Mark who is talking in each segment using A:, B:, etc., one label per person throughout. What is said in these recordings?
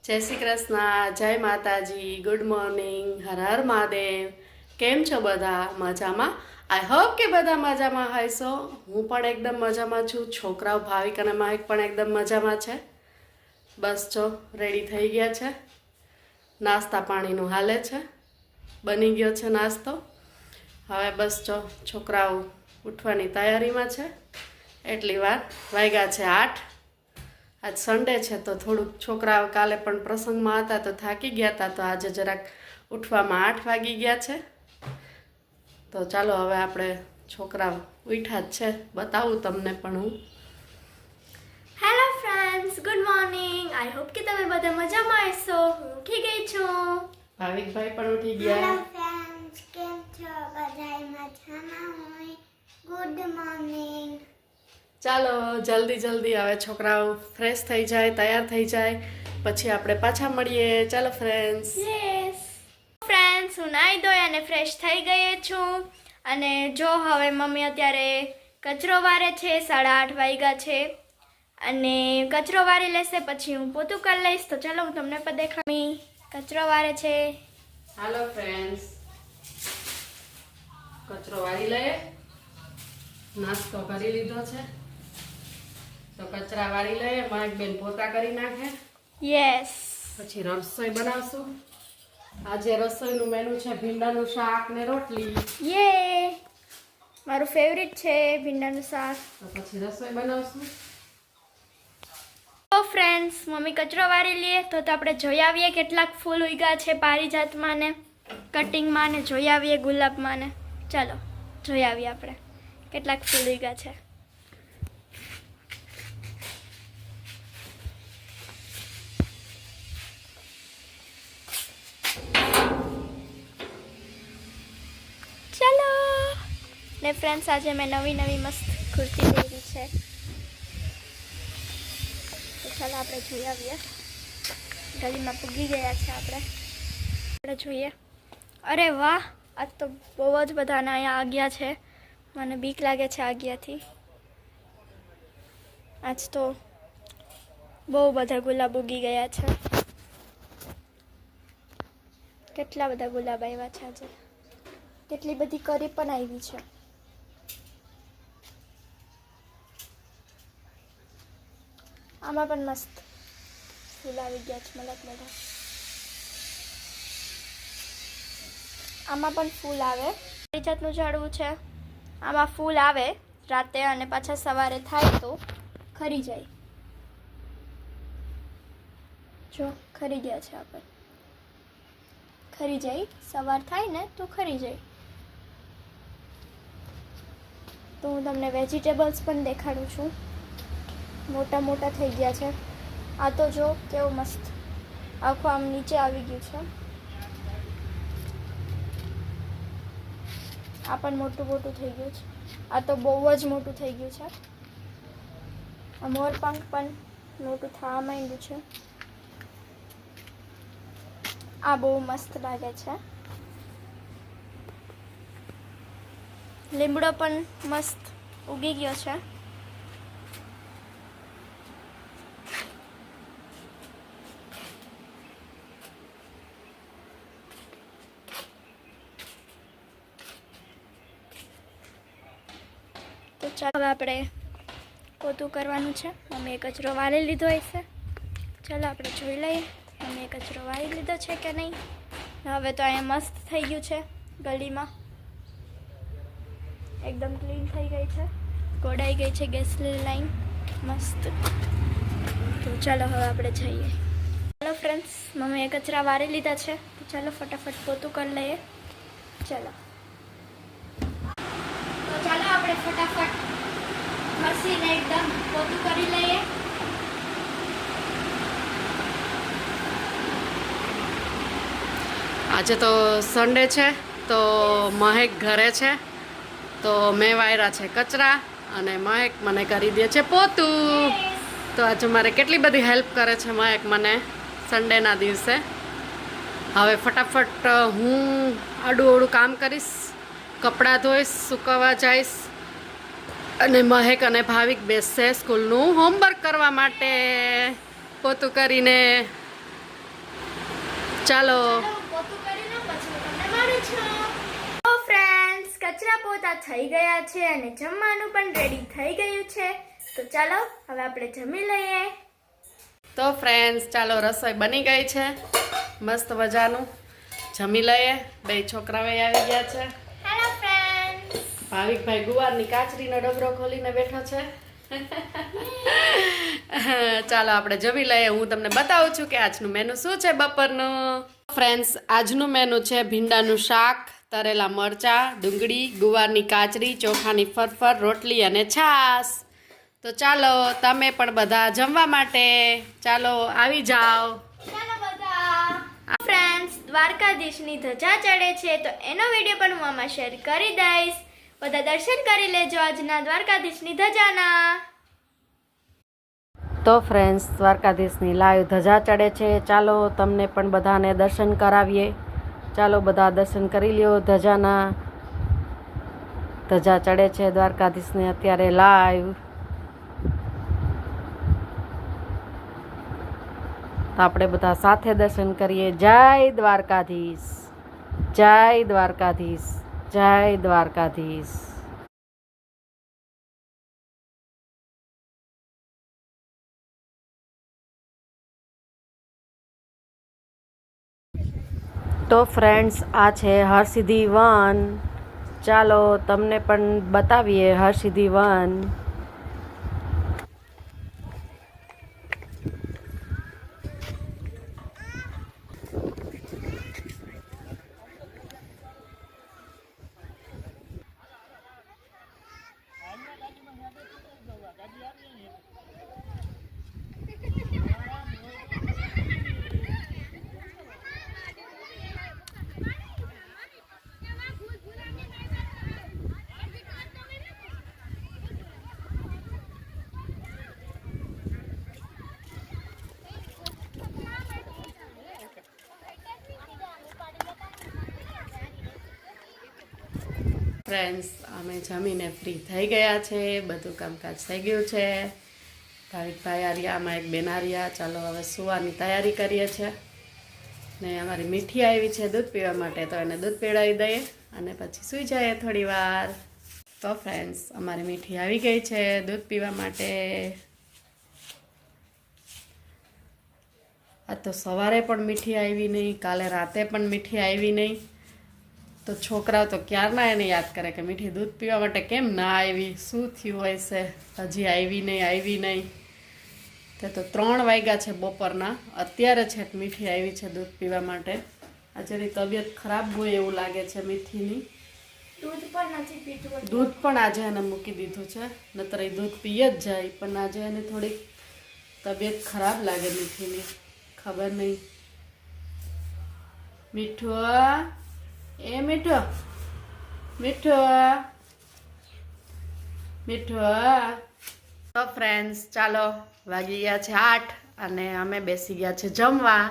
A: જય શ્રી કૃષ્ણ, જય માતાજી, ગુડ મોર્નિંગ, હર હર મહાદેવ। કેમ છો બધા? મજામાં? આઈ હોપ કે બધા મજામાં હશો। હું પણ એકદમ મજામાં છું। છોકરાઓ ભાવિક અને મહેક પણ એકદમ મજામાં છે। બસ જો રેડી થઈ ગયા છે, નાસ્તા પાણીનું હાલે છે, બની ગયો છે નાસ્તો। હવે બસ જો છોકરાઓ ઉઠવાની તૈયારીમાં છે। એટલી વાર વાગ્યા છે 8। આજ સન્ડે છે તો થોડુંક છોકરાઓ કાલે પણ પ્રસંગમાં હતા તો થાકી ગયા હતા, તો આજે જરાક ઉઠવામાં 8 વાગી ગયા છે। તો ચાલો હવે આપણે છોકરાઓ ઉઠ્યા જ છે, બતાવું તમને પણ હું।
B: Hello friends, good morning. I hope કે તમે બધા મજામાં હશો। હું ઉઠી ગઈ છું।
A: ભાવિકભાઈ પણ ઉઠી ગયા।
C: હેલો ફ્રેન્ડ્સ, કેમ છો? બધાય મજામાં હોય? Good morning.
A: ચાલો જલ્દી જલ્દી હવે છોકરાઓ ફ્રેશ થઈ જાય, તૈયાર થઈ જાય, પછી આપણે પાછા મળીએ। ચાલો ફ્રેન્ડ્સ।
B: યસ ફ્રેન્ડ્સ, હું નાઈ ધોઈ અને ફ્રેશ થઈ ગઈ છું। અને જો હવે મમ્મી અત્યારે કચરો વારે છે। 8:30 વાગ્યા છે અને કચરો વારી લેશે પછી હું પોતું કરી લઈશ। તો ચાલો હું તમને પણ દેખાડી। કચરો વારે છે।
A: હાલો ફ્રેન્ડ્સ, કચરો વાળી લઈએ। નાસ્તો કરી લીધો છે તો કચરા વાળી લઈએ। મહેક બેન પોતા કરી નાખે,
B: યસ
A: પછી રસોઈ બનાવશું। આજે રસોઈનું મેનુ છે ભીંડાનું શાક ને રોટલી।
B: યે મારું ફેવરિટ છે ભીંડાનું શાક।
A: તો પછી રસોઈ બનાવશું।
B: તો ફ્રેન્ડ્સ, મમ્મી કચરો વારી લઈએ તો આપણે જોઈ આવીએ કેટલાક ફૂલ ઉગ્યા છે પારિજાતમાં ને કટિંગમાં ને જોઈ આવીએ ગુલાબમાં ને। ચાલો જોઈ આવીએ આપણે કેટલાક ફૂલ ઉગ્યા છે। ચાલો ને ફ્રેન્ડ્સ, આજે મેં નવી મસ્ત કુર્તી પહેરી છે તો ચાલો આપણે જોઈ આવીએ। ગલીમાં પૂગી ગયા છે આપણે જોઈએ। અરે વાહ, આજ તો બહુ જ બધાના અહીંયા આવ્યા છે। મને બીક લાગે છે આવ્યાથી। આજ તો બહુ બધા ગુલાબ ઉગી ગયા છે। કેટલા બધા ગુલાબ આવ્યા છે આજે। કેટલી બધી કરી પણ આવી છે। આમાં પણ મસ્ત ફૂલ આવી ગયા છે મોટા। આમાં પણ ફૂલ આવે। પારિજાતનું ઝાડવું છે, આમાં ફૂલ આવે રાતે અને પાછા સવારે થાય તો ખરી જાય। જો ખરી ગયા છે, આપણે ખરી જાય, સવાર થાય ને તો ખરી જાય। તો હું તમને વેજીટેબલ્સ પણ દેખાડું છું। મોટા મોટા થઈ ગયા છે। આ તો જો કેવું મસ્ત આખું આમ નીચે આવી ગયું છે। આ પણ મોટું થઈ ગયું છે। આ તો બહુ જ મોટું થઈ ગયું છે। આ મોરપંખ પણ મોટું થવા માંડ્યું છે। આ બહુ મસ્ત લાગે છે। લીમડો પણ મસ્ત ઉગી ગયો છે। તો ચાલો હવે આપણે પોતું કરવાનું છે। મમ્મીએ કચરો વાળી લીધો હશે। ચાલો આપણે જોઈ લઈએ મમ્મીએ કચરો વાળી લીધો છે કે નહીં। હવે તો અહીંયા મસ્ત થઈ ગયું છે। ગલીમાં એકદમ ક્લીન થઈ ગઈ છે, ગોડાઈ ગઈ છે ગેસની લાઈન મસ્ત। તો ચાલો હવે આપણે જઈએ। ચાલો ફ્રેન્ડ્સ, મમ્મીએ કચરા વાળી લીધા છે તો ચાલો ફટાફટ પોતું કરી લઈએ। ચાલો તો ચાલો આપણે ફટાફટ મશીને એકદમ પોતું કરી લઈએ।
A: આજે તો સન્ડે છે તો મહેક ઘરે છે તો મેં વાયરા છે કચરા અને મહેક મને કરી દે છે પોતું। તો આજે મારે કેટલી બધી હેલ્પ કરે છે મહેક મને સન્ડેના દિવસે। હવે ફટાફટ હું આડું કામ કરીશ, કપડાં ધોઈશ, સુકવવા જઈશ અને મહેક અને ભાવિક બેસશે સ્કૂલનું હોમવર્ક કરવા માટે પોતું કરીને। ચાલો
B: પોતું કરી લઉં પછી હું તમને મળું છું. તો ફ્રેન્ડ્સ કચરા પોતા થઈ ગયા છે અને જમવાનું પણ રેડી થઈ ગયું છે. તો ચાલો હવે આપણે જમી લઈએ.
A: તો ફ્રેન્ડ્સ ચાલો રસોઈ બની ગઈ છે મસ્ત મજાનું. જમી લઈએ. બે છોકરાઓ આવી ગયા છે.
B: Hello friends.
A: ભાવિકભાઈ ગુવારની કાચરીનો ડબરો ખોલીને બેઠો છે. ચાલો આપણે જમી લઈએ. હું તમને બતાવું છું કે આજનું મેનુ શું છે બપોરનું. ફ્રેન્ડ્સ આજનું મેનુ છે ભીંડાનું શાક, તરેલા મરચા, ડુંગળી, ગુવારની કાચરી, ચોખાની ફરફર, રોટલી અને છાશ. તો ચાલો તમે પણ બધા જમવા માટે ચાલો આવી જાઓ.
B: ચાલો બધા. ફ્રેન્ડ્સ દ્વારકાધીશની ધજા ચડે છે તો એનો વિડીયો પણ હું આમાં શેર કરી દઈશ. બધા દર્શન કરી લેજો આજના દ્વારકાધીશની ધજાના.
A: તો ફ્રેન્ડ્સ દ્વારકાધીશની લાઈવ ધજા ચડે છે. ચાલો તમને પણ બધાને દર્શન કરાવીએ. ચાલો બધા દર્શન કરી લ્યો ધજાના. ધજા ચડે છે દ્વારકાધીશને અત્યારે લાઈવ. તો આપણે બધા સાથે દર્શન કરીએ. જય દ્વારકાધીશ, જય દ્વારકાધીશ, જય દ્વારકાધીશ. તો ફ્રેન્ડ્સ આ છે હરસિદ્ધિ વન. ચાલો તમને પણ બતાવીએ હરસિદ્ધિ વન. ફ્રેન્ડ્સ અમે જમીને ફ્રી થઈ ગયા છે. બધું કામકાજ થઈ ગયું છે. ભાવિકભાઈ આર્યા, આમાં એક બેન આર્યા. ચાલો હવે સુવાની તૈયારી કરીએ છીએ. ને અમારી મીઠી આવી છે દૂધ પીવા માટે તો એને દૂધ પીવડાવી દઈએ અને પછી સૂઈ જાય થોડી વાર. તો ફ્રેન્ડ્સ અમારી મીઠી આવી ગઈ છે દૂધ પીવા માટે. આ તો સવારે પણ મીઠી આવી નહીં, કાલે રાતે પણ મીઠી આવી નહીં. તો છોકરાઓ તો ક્યારના એને યાદ કરે કે મીઠી દૂધ પીવા માટે કેમ ના આવી, શું થયું હોય છે, હજી આવી નહીં. તે તો 3 વાગ્યા છે બપોરના. અત્યારે છેક મીઠી આવી છે દૂધ પીવા માટે. આજે એની તબિયત ખરાબ હોય એવું લાગે છે મીઠીની.
B: દૂધ પણ નથી પીતું.
A: દૂધ પણ આજે એને મૂકી દીધું છે, નતર એ દૂધ પીએ જ જાય. પણ આજે એને થોડીક તબિયત ખરાબ લાગે મીઠીની, ખબર નહીં. મીઠું એ મીઠું મીઠું મીઠું. તો ફ્રેન્ડ્સ ચાલો વાગી ગયા છે 8 અને અમે બેસી ગયા છે જમવા.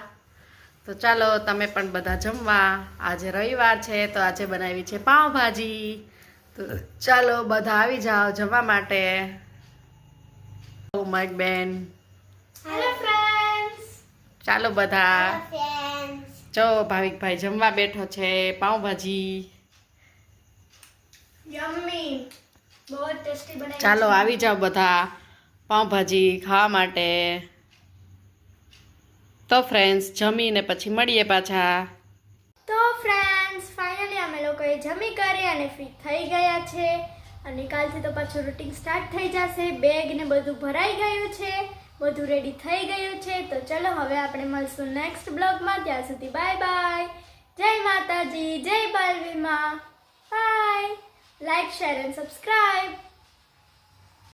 A: તો ચાલો તમે પણ બધા જમવા. આજે રવિવાર છે તો આજે બનાવી છે પાઉંભાજી. તો ચાલો બધા આવી જાઓ જમવા માટે. માઈક બેન
B: હેલો ફ્રેન્ડ્સ.
A: ચાલો બધા.
C: ફ્રેન્ડ્સ
A: જો ભાવિકભાઈ જમવા બેઠો છે પાઉંભાજી.
B: યમ્મી. બહુ ટેસ્ટી બનાવી.
A: ચાલો આવી જાઓ બધા પાઉંભાજી ખાવા માટે. તો ફ્રેન્ડ્સ જમીને પછી મળીએ પાછા.
B: તો ફ્રેન્ડ્સ ફાઇનલી અમે લોકોએ જમી કરી અને ફ્રી થઈ ગયા છે. અને કાલથી તો પાછું રૂટીન સ્ટાર્ટ થઈ જશે. બેગ ને બધું ભરાઈ ગયું છે, બધું રેડી થઈ ગયું છે. તો ચલો હવે આપણે મળશું નેક્સ્ટ બ્લોગમાં. ત્યાં સુધી બાય બાય. જય માતાજી, જય બાલવીમાં. Bye. Like, share and subscribe.